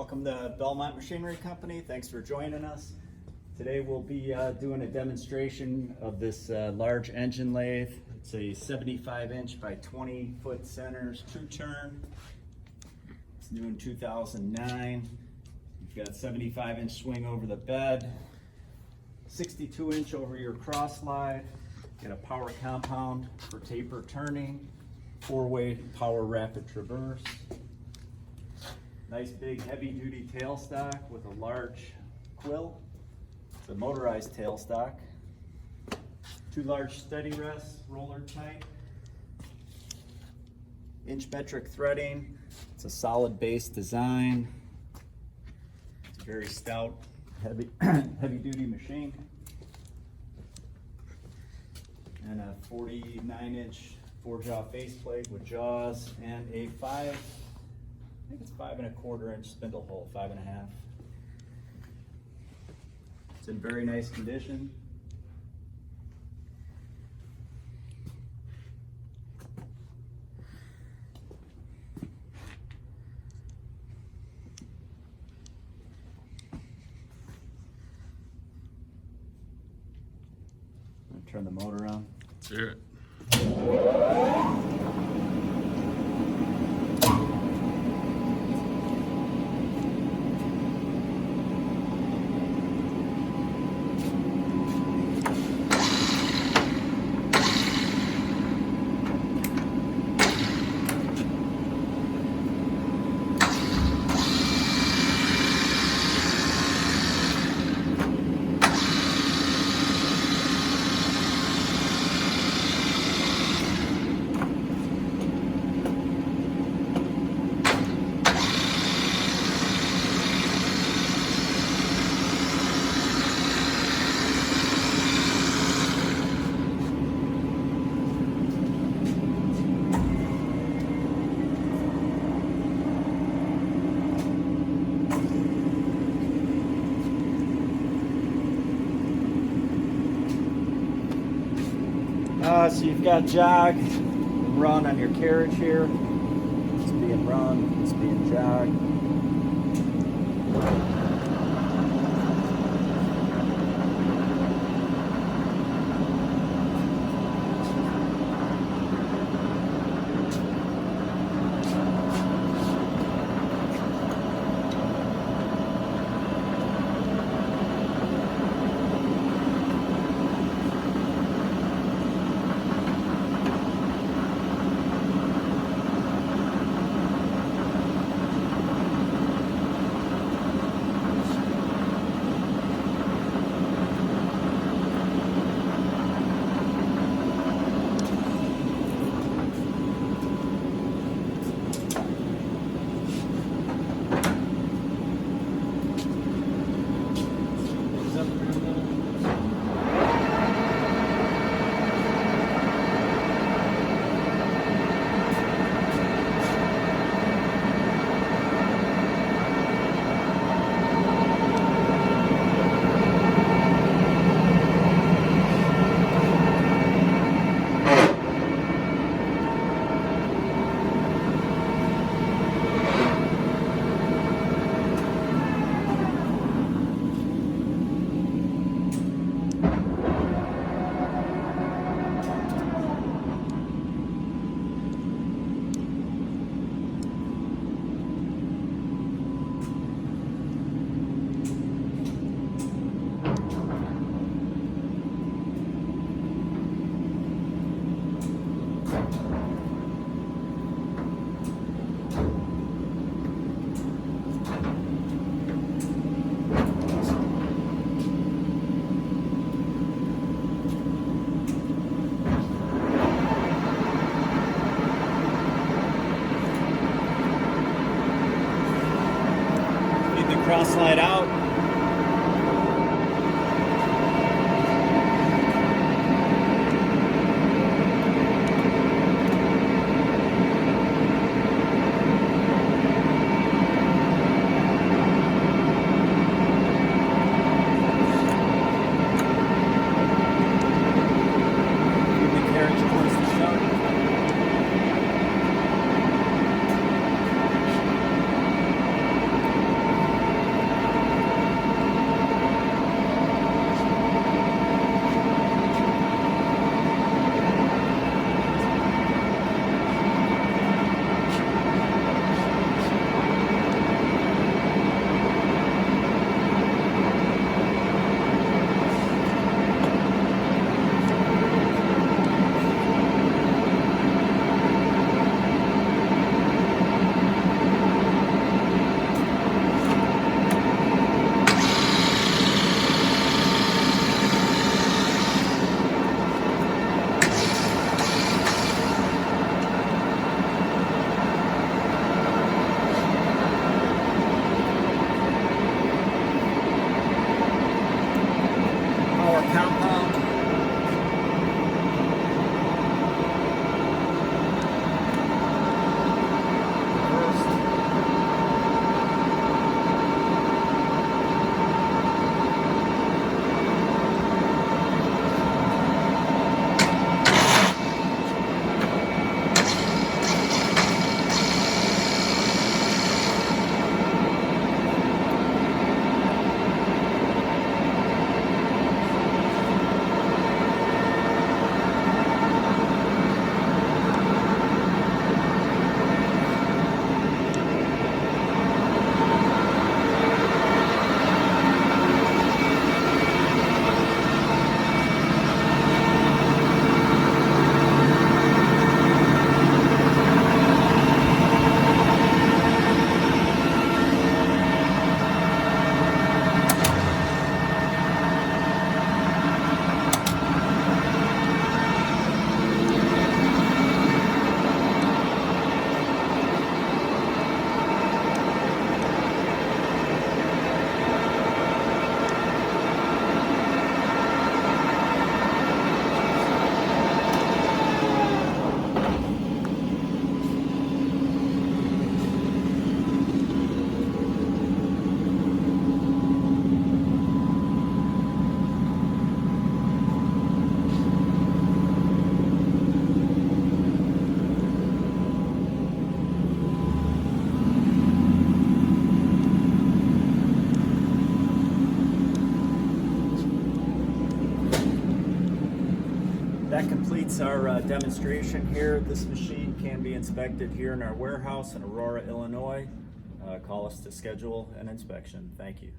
Welcome to Belmont Machinery Company. Thanks for joining us. Today we'll be doing a demonstration of this large engine lathe. It's a 75-inch by 20-foot centers, true turn. It's new in 2009. You've got 75-inch swing over the bed, 62-inch over your cross slide. Got a power compound for taper turning, 4-way power rapid traverse. Nice big heavy duty tailstock with a large quill. It's a motorized tailstock. 2 large steady rests, roller tight. Inch metric threading. It's a solid base design. It's a very stout, heavy, heavy duty machine. And a 49-inch 4-jaw faceplate with jaws and a I think it's 5 1/4 inch spindle hole, 5 1/2. It's in very nice condition. I'm gonna turn the motor on. Let's hear it. So you've got jog and run on your carriage here. It's being run, it's being jogged. Cross slide out. Move the carriage towards the shark. That completes our demonstration here. This machine can be inspected here in our warehouse in Aurora, Illinois. Call us to schedule an inspection. Thank you.